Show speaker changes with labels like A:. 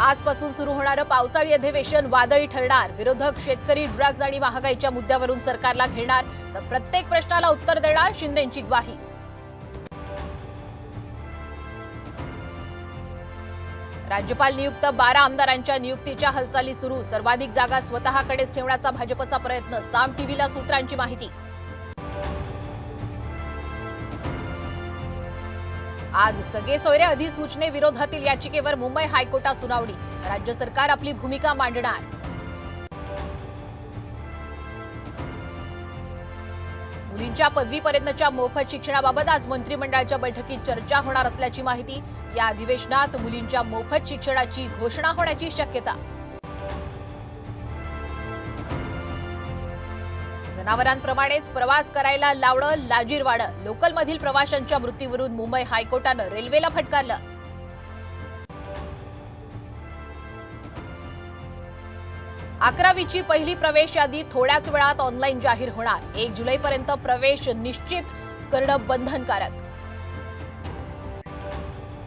A: आजपासून सुरू होणारं पावसाळी अधिवेशन वादळी ठरणार। विरोधक शेतकरी, ड्रग्ज आणि महागाईच्या मुद्द्यावरून सरकारला घेणार तर प्रत्येक प्रश्नाला उत्तर देणार, शिंदेंची ग्वाही। राज्यपाल नियुक्त 12 आमदारांच्या नियुक्तीच्या हालचाली सुरू। सर्वाधिक जागा स्वतःकडेच ठेवण्याचा भाजपचा प्रयत्न, साम टीव्हीला सूत्रांची माहिती। आज सगळे सोयरे अधिसूचने विरोधातील याचिकेवर मुंबई हायकोर्टात सुनावणी। राज्य सरकार आपली भूमिका मांडणार। मुलींच्या पदवीपर्यंतच्या मोफत शिक्षणाबाबत आज मंत्रिमंडळाच्या बैठकीत चर्चा होणार असल्याची माहिती। या अधिवेशनात मुलींच्या मोफत शिक्षणाची घोषणा होण्याची शक्यता। जनावरांप्रमाणेच प्रवास करायला लावणं लाजीरवाणं। लोकलमधील प्रवाशांच्या मृत्यूवरून मुंबई हायकोर्टानं रेल्वेला फटकारलं। 11वीची पहिली प्रवेश यादी थोड्याच वेळात ऑनलाईन जाहीर होणार। 1 जुलैपर्यंत प्रवेश निश्चित करणं बंधनकारक।